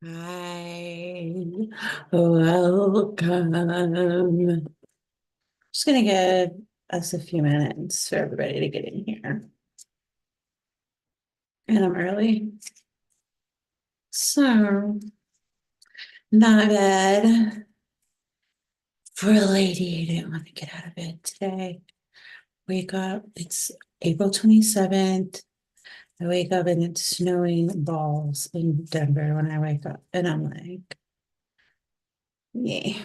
Hi, welcome. Just gonna give us a few minutes for everybody to get in here. And I'm early. So, not bad for a lady who didn't want to get out of bed today. Wake up, it's April 27th. I wake up and it's snowing balls in Denver when I wake up. And I'm like, yeah,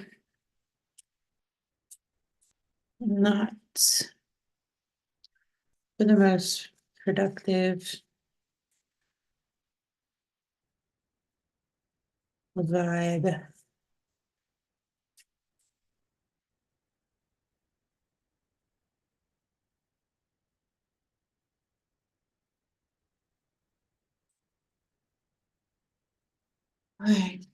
not for the most productive vibe. Right.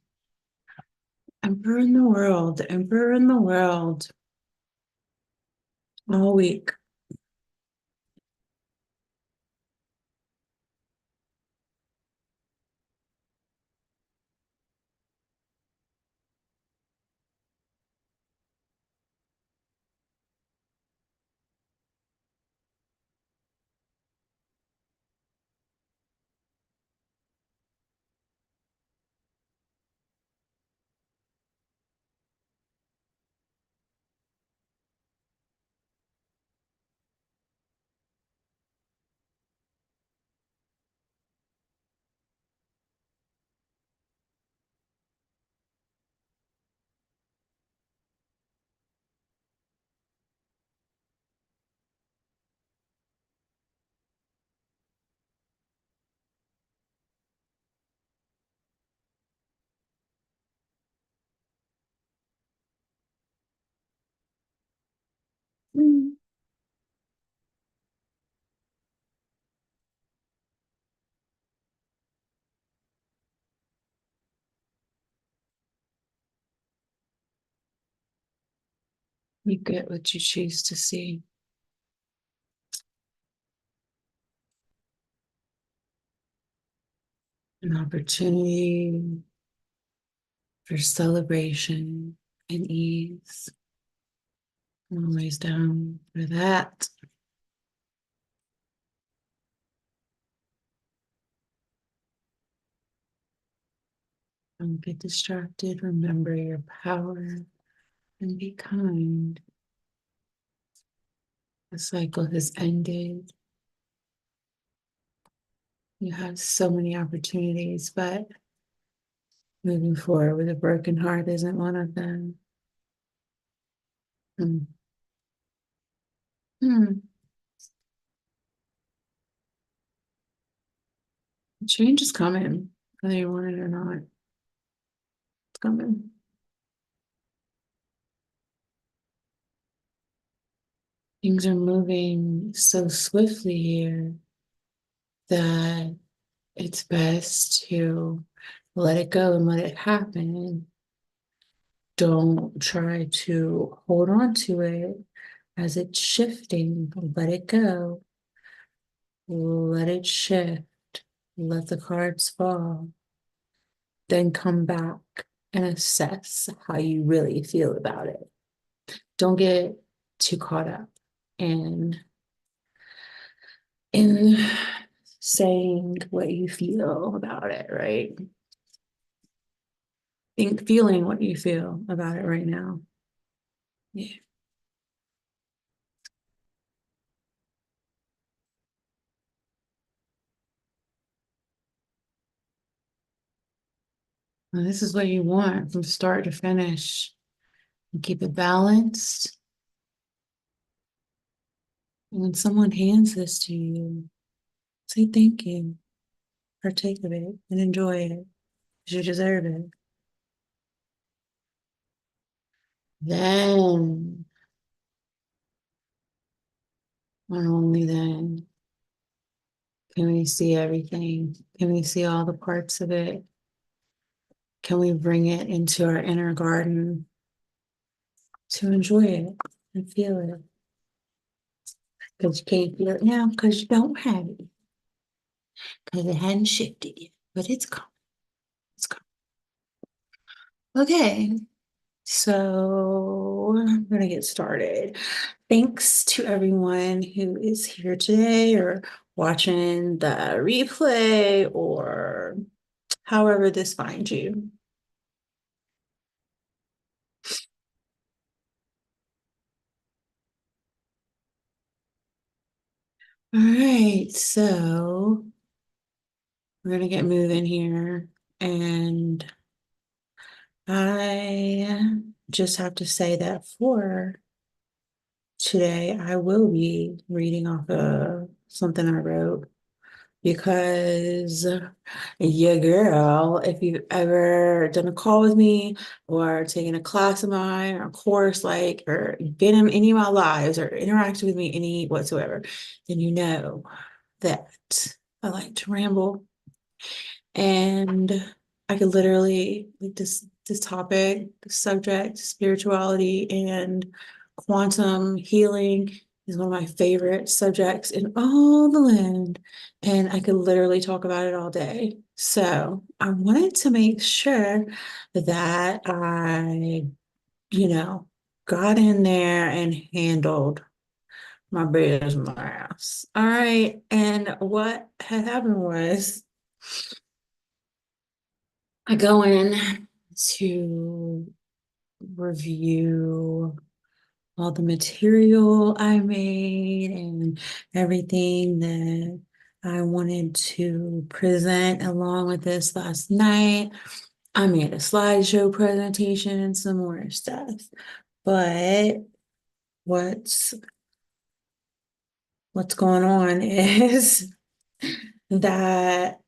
Emperor in the world, emperor in the world, all week. Mm. You get what you choose to see. An opportunity for celebration and ease. I'm always down for that. Don't get distracted. Remember your power and be kind. The cycle has ended. You have so many opportunities, but moving forward with a broken heart isn't one of them. Hmm. Hmm. Change is coming, whether you want it or not. It's coming. Things are moving so swiftly here that it's best to let it go and let it happen. Don't try to hold on to it as it's shifting. Let it go. Let it shift. Let the cards fall. Then come back and assess how you really feel about it. Don't get too caught up in in saying what you feel about it, right? Feeling what you feel about it right now. Yeah. Well, this is what you want from start to finish. And keep it balanced. And when someone hands this to you, say thank you, partake of it, and enjoy it. You deserve it. Then, and only then, can we see everything? Can we see all the parts of it? Can we bring it into our inner garden to enjoy it and feel it? Because you can't feel it now because you don't have it, because it hadn't shifted yet. But it's coming. It's coming. Okay, so I'm gonna get started. Thanks to everyone who is here today or watching the replay or however this finds you. All right, so we're gonna get moving here, and I just have to say that for today, I will be reading off of something I wrote because your girl, if you've ever done a call with me or taken a class of mine or a course, like, or been in any of my lives or interacted with me any whatsoever, then you know that I like to ramble. And I could literally like this topic, the subject, spirituality and quantum healing is one of my favorite subjects in all the land. And I could literally talk about it all day. So I wanted to make sure that I, you know, got in there and handled my business. All right. And what had happened was I go in to review all the material I made and everything that I wanted to present along with this last night. I made a slideshow presentation and some more stuff. But what's what's going on is that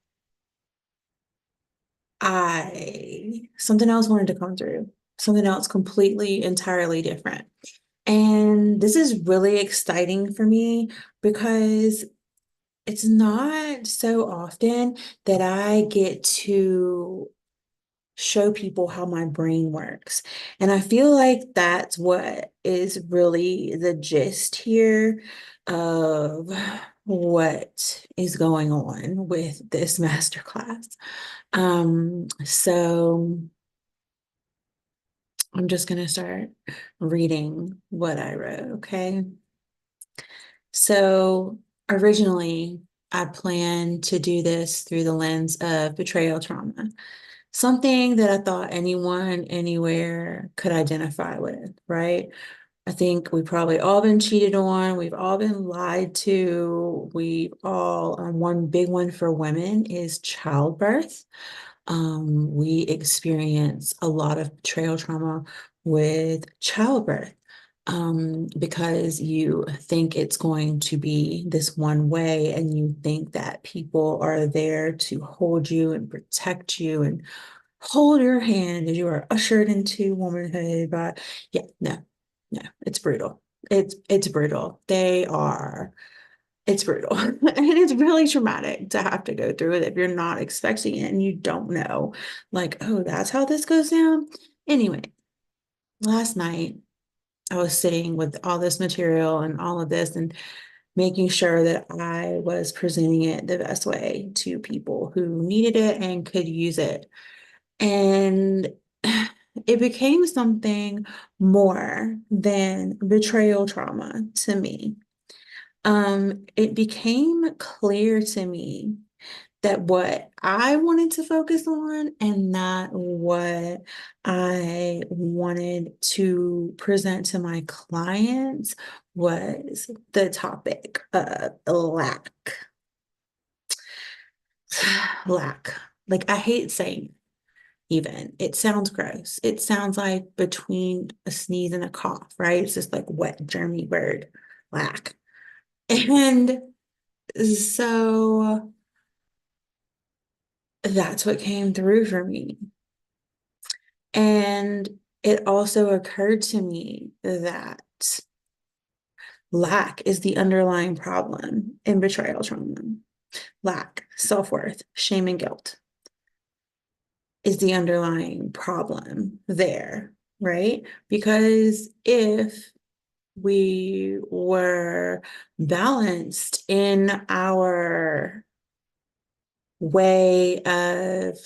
I something else wanted to come through, something else completely, entirely different. And this is really exciting for me because it's not so often that I get to show people how my brain works. And I feel like that's what is really the gist here of what is going on with this masterclass. So I'm just going to start reading what I wrote, okay? So originally, I planned to do this through the lens of betrayal trauma, something that I thought anyone, anywhere could identify with, right? I think we've probably all been cheated on. We've all been lied to. We all, one big one for women is childbirth. We experience a lot of betrayal trauma with childbirth because you think it's going to be this one way, and you think that people are there to hold you and protect you and hold your hand as you are ushered into womanhood. But yeah, no, no, it's brutal. It's brutal. It's brutal. And it's really traumatic to have to go through it if you're not expecting it and you don't know, like, oh, that's how this goes down. Anyway, last night I was sitting with all this material and all of this and making sure that I was presenting it the best way to people who needed it and could use it. And it became something more than betrayal trauma to me. It became clear to me that what I wanted to focus on and not what I wanted to present to my clients was the topic of lack. Lack. Like, I hate saying even. It sounds gross. It sounds like between a sneeze and a cough, right? It's just like wet, germy word, lack. And so that's what came through for me. And it also occurred to me that lack is the underlying problem in betrayal trauma. Lack, self-worth, shame, and guilt is the underlying problem there, right? Because if we were balanced in our way of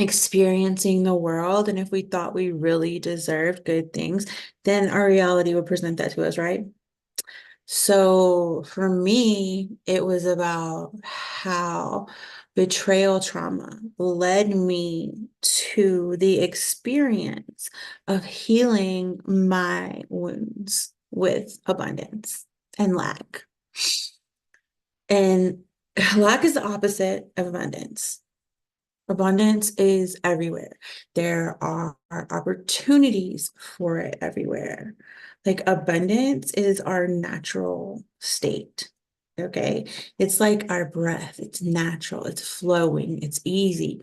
experiencing the world. And if we thought we really deserved good things, then our reality would present that to us, right? So for me, it was about how betrayal trauma led me to the experience of healing my wounds with abundance and lack. And lack is the opposite of abundance. Abundance is everywhere. There are opportunities for it everywhere. Like abundance is our natural state. Okay. It's like our breath. It's natural. It's flowing. It's easy.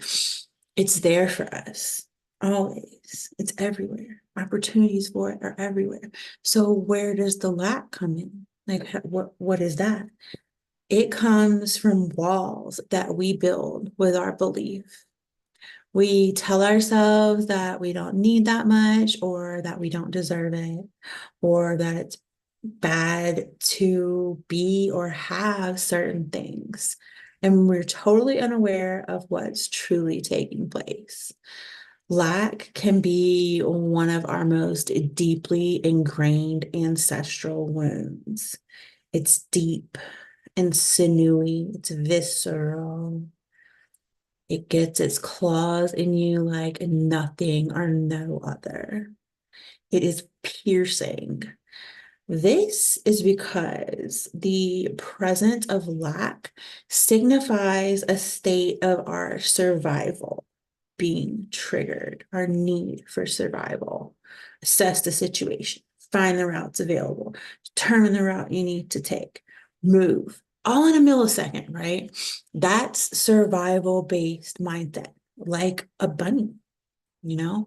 It's there for us always. It's everywhere. Opportunities for it are everywhere. So where does the lack come in? Like what is that? It comes from walls that we build with our belief. We tell ourselves that we don't need that much, or that we don't deserve it, or that it's bad to be or have certain things. And we're totally unaware of what's truly taking place. Lack can be one of our most deeply ingrained ancestral wounds. It's deep and sinewy, it's visceral. It gets its claws in you like nothing or no other. It is piercing. This is because the presence of lack signifies a state of our survival being triggered, our need for survival. Assess the situation, find the routes available, determine the route you need to take, move, all in a millisecond, right? That's survival based mindset, like a bunny, you know?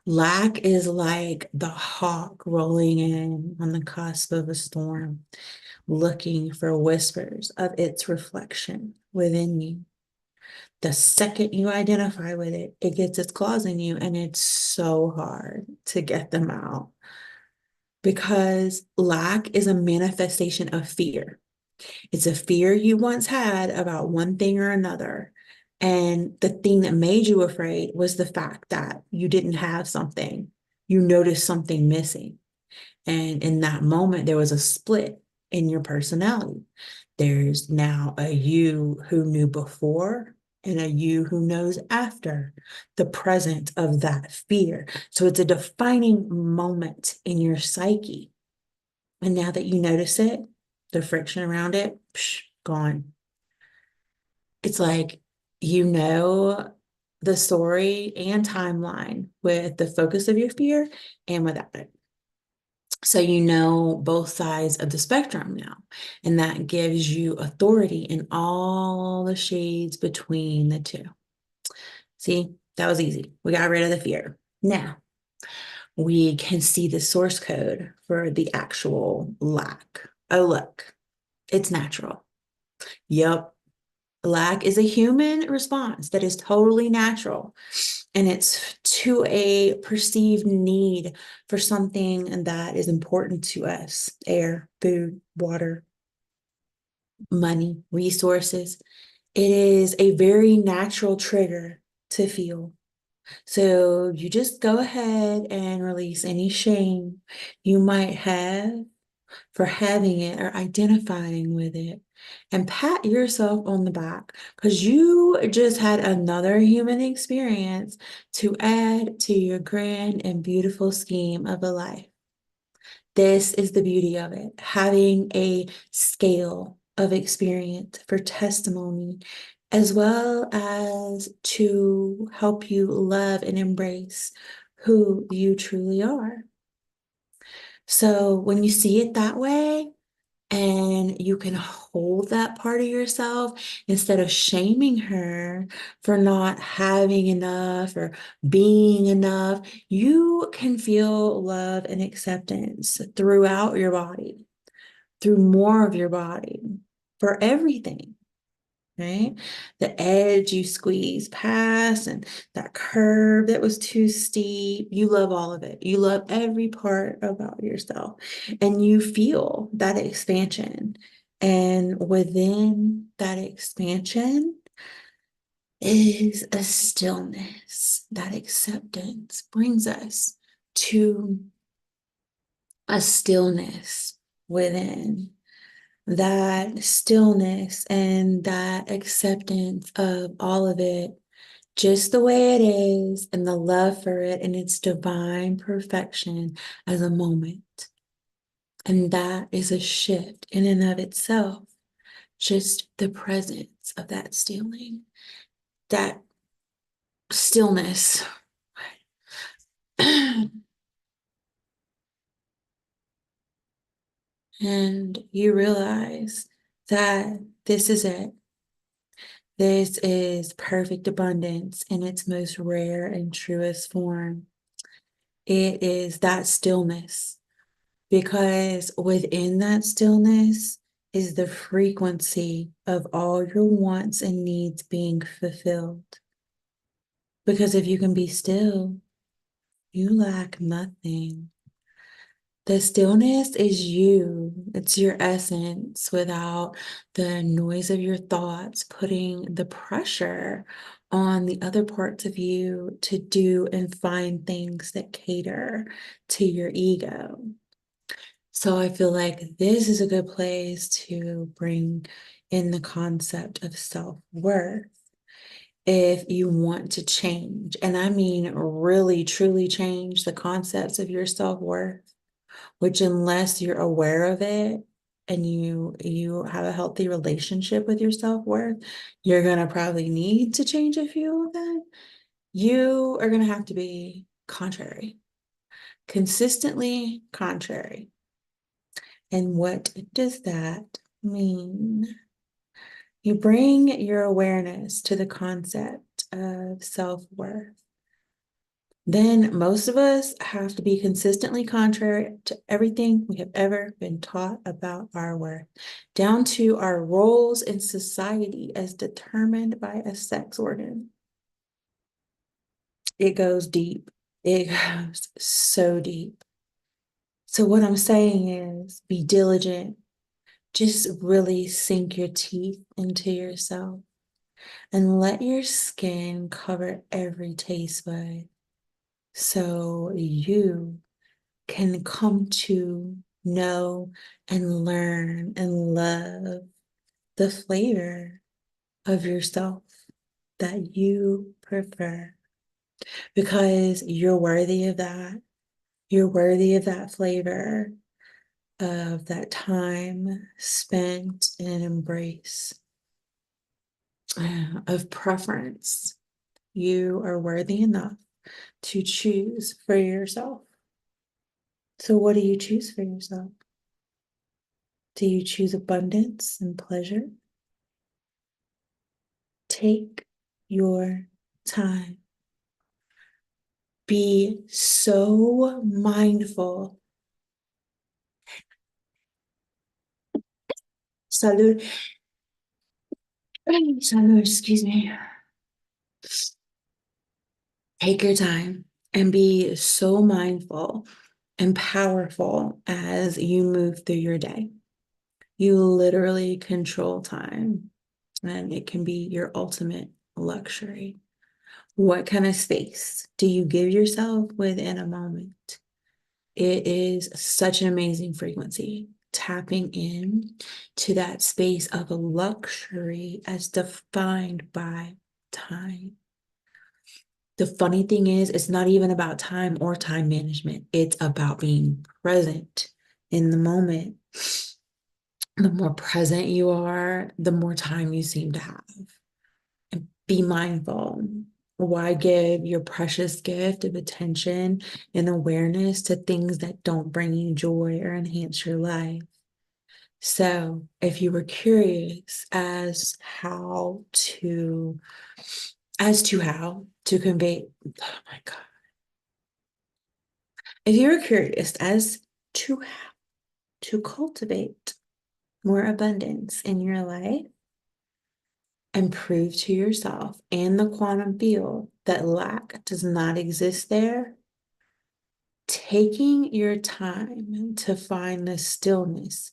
Lack is like the hawk rolling in on the cusp of a storm, looking for whispers of its reflection within you. The second you identify with it, it gets its claws in you, and it's so hard to get them out because lack is a manifestation of fear. It's a fear you once had about one thing or another. And the thing that made you afraid was the fact that you didn't have something. You noticed something missing. And in that moment, there was a split in your personality. There's now a you who knew before and a you who knows after the presence of that fear. So it's a defining moment in your psyche. And now that you notice it, the friction around it, gone. It's like, you know, the story and timeline with the focus of your fear and without it. So you know both sides of the spectrum now, and that gives you authority in all the shades between the two. See, that was easy. We got rid of the fear. Now we can see the source code for the actual lack. Oh, look, it's natural. Yep. Lack is a human response that is totally natural. And it's to a perceived need for something that is important to us: air, food, water, money, resources. It is a very natural trigger to feel. So you just go ahead and release any shame you might have for having it or identifying with it. And pat yourself on the back because you just had another human experience to add to your grand and beautiful scheme of a life. This is the beauty of it, having a scale of experience for testimony, as well as to help you love and embrace who you truly are. So when you see it that way, and you can hold that part of yourself instead of shaming her for not having enough or being enough, you can feel love and acceptance throughout your body, through more of your body, for everything. Right? The edge you squeeze past and that curve that was too steep, you love all of it. You love every part about yourself and you feel that expansion. And within that expansion, is a stillness. That acceptance brings us to a stillness within. That stillness and that acceptance of all of it just the way it is, and the love for it and its divine perfection as a moment. And that is a shift in and of itself. Just the presence of that stealing, that stillness. And you realize that this is it. This is perfect abundance in its most rare and truest form. It is that stillness, because within that stillness is the frequency of all your wants and needs being fulfilled. Because if you can be still, you lack nothing. The stillness is you. It's your essence without the noise of your thoughts putting the pressure on the other parts of you to do and find things that cater to your ego. So I feel like this is a good place to bring in the concept of self-worth if you want to change. And I mean really truly change the concepts of your self-worth, which unless you're aware of it and you have a healthy relationship with your self-worth, you're gonna probably need to change a few of them. You are gonna have to be contrary, consistently contrary. And what does that mean? You bring your awareness to the concept of self-worth. Then most of us have to be consistently contrary to everything we have ever been taught about our worth, down to our roles in society as determined by a sex organ. It goes deep. It goes so deep. So what I'm saying is be diligent. Just really sink your teeth into yourself and let your skin cover every taste bud so you can come to know and learn and love the flavor of yourself that you prefer, because you're worthy of that. You're worthy of that flavor, of that time spent in an embrace of preference. You are worthy enough to choose for yourself. So, what do you choose for yourself? Do you choose abundance and pleasure? Take your time. Be so mindful. Salud. Salud, excuse me. Take your time and be so mindful and powerful as you move through your day. You literally control time, and it can be your ultimate luxury. What kind of space do you give yourself within a moment? It is such an amazing frequency, tapping in to that space of luxury as defined by time. The funny thing is, it's not even about time or time management. It's about being present in the moment. The more present you are, the more time you seem to have. And be mindful. Why give your precious gift of attention and awareness to things that don't bring you joy or enhance your life? So, if you were curious how to convey, oh my God. If you're curious as to how to cultivate more abundance in your life and prove to yourself and the quantum field that lack does not exist there, taking your time to find the stillness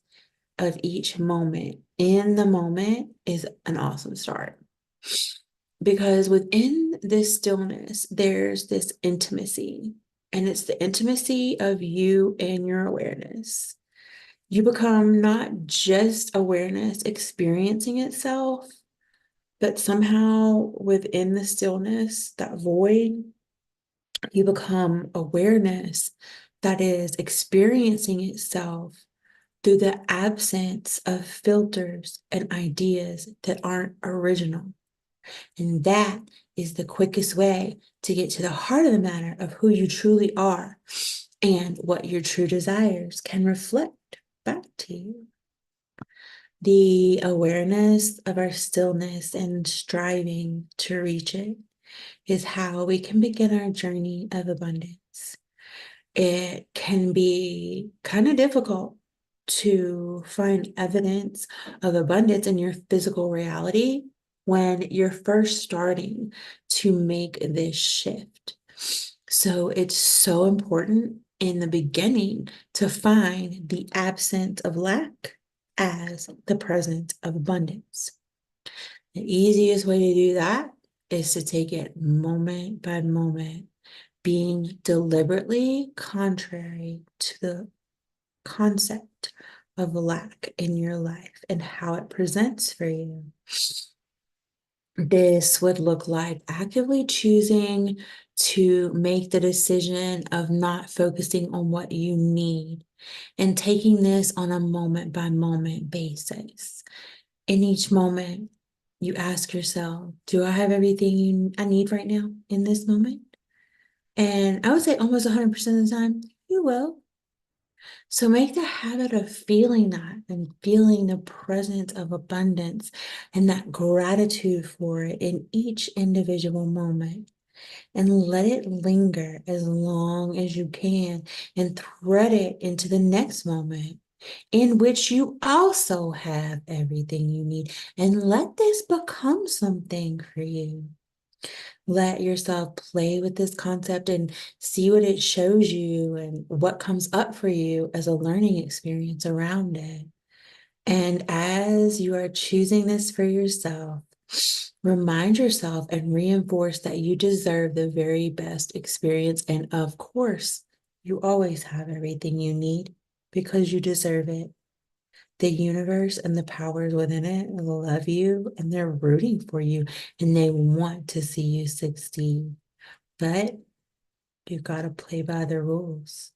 of each moment in the moment is an awesome start. Because within this stillness, there's this intimacy, and it's the intimacy of you and your awareness. You become not just awareness experiencing itself, but somehow within the stillness, that void, you become awareness that is experiencing itself through the absence of filters and ideas that aren't original. And that is the quickest way to get to the heart of the matter of who you truly are and what your true desires can reflect back to you. The awareness of our stillness and striving to reach it is how we can begin our journey of abundance. It can be kind of difficult to find evidence of abundance in your physical reality when you're first starting to make this shift. So it's so important in the beginning to find the absence of lack as the presence of abundance. The easiest way to do that is to take it moment by moment, being deliberately contrary to the concept of lack in your life and how it presents for you. This would look like actively choosing to make the decision of not focusing on what you need and taking this on a moment by moment basis. In each moment, you ask yourself, do I have everything I need right now in this moment? And I would say almost 100% of the time, you will. So make the habit of feeling that and feeling the presence of abundance and that gratitude for it in each individual moment. And let it linger as long as you can and thread it into the next moment in which you also have everything you need. And let this become something for you. Let yourself play with this concept and see what it shows you and what comes up for you as a learning experience around it. And as you are choosing this for yourself, remind yourself and reinforce that you deserve the very best experience. And of course, you always have everything you need because you deserve it. The universe and the powers within it love you and they're rooting for you and they want to see you succeed. But you got to play by the rules.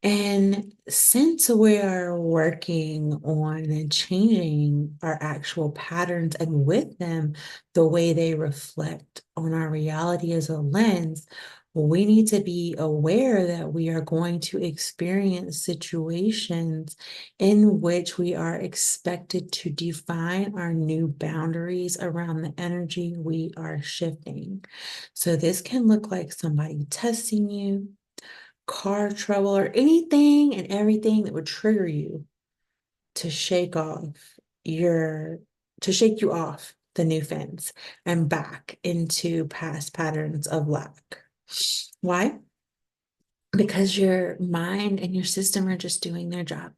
And since we are working on changing our actual patterns and with them, the way they reflect on our reality as a lens, we need to be aware that we are going to experience situations in which we are expected to define our new boundaries around the energy we are shifting. So this can look like somebody testing you, car trouble, or anything and everything that would trigger you to your shake you off the new fence and back into past patterns of lack. Why? Because your mind and your system are just doing their job.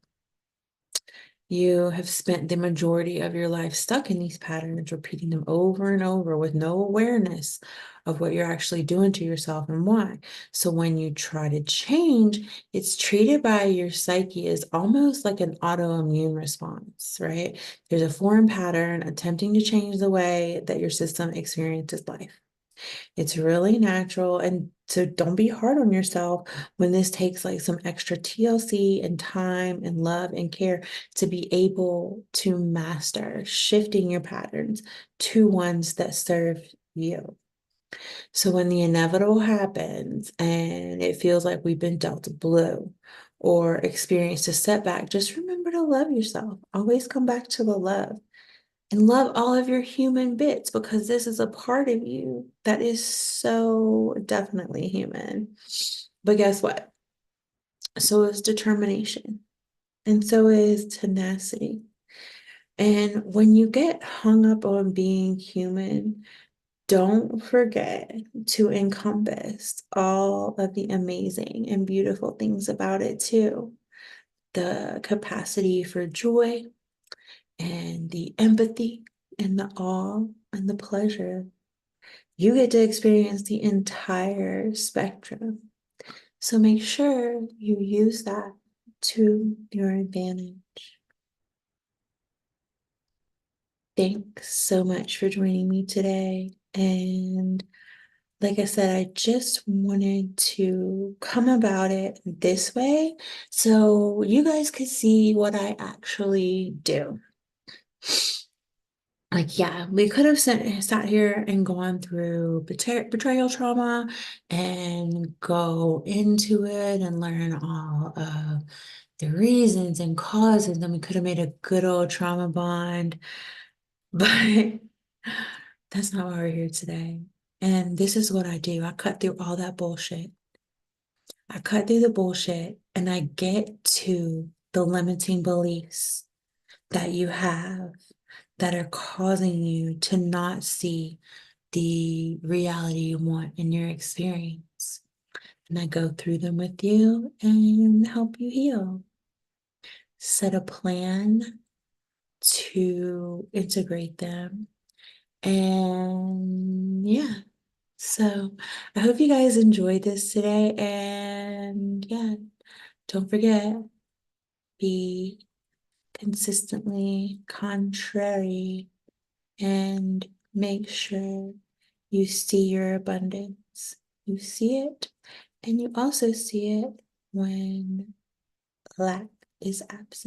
You have spent the majority of your life stuck in these patterns, repeating them over and over with no awareness of what you're actually doing to yourself and why. So when you try to change, it's treated by your psyche as almost like an autoimmune response, right? There's a foreign pattern attempting to change the way that your system experiences life. It's really natural. And so don't be hard on yourself when this takes like some extra TLC and time and love and care to be able to master shifting your patterns to ones that serve you. So when the inevitable happens and it feels like we've been dealt a blow or experienced a setback, just remember to love yourself. Always come back to the love and love all of your human bits because this is a part of you that is so definitely human. But guess what? So is determination, and so is tenacity. And when you get hung up on being human, don't forget to encompass all of the amazing and beautiful things about it too. The capacity for joy and the empathy and the awe and the pleasure You get to experience the entire spectrum. So make sure you use that to your advantage. Thanks so much for joining me today. And like I said, I just wanted to come about it this way so you guys could see what I actually do. Like, yeah, we could have sat here and gone through betrayal trauma and go into it and learn all of the reasons and causes, and we could have made a good old trauma bond. But that's not why we're here today. And this is what I do. I cut through all that bullshit. I cut through the bullshit and I get to the limiting beliefs that you have that are causing you to not see the reality you want in your experience. And I go through them with you and help you heal. Set a plan to integrate them. And yeah, so I hope you guys enjoyed this today. And yeah, don't forget, be consistently contrary and make sure you see your abundance. You see it, and you also see it when lack is absent.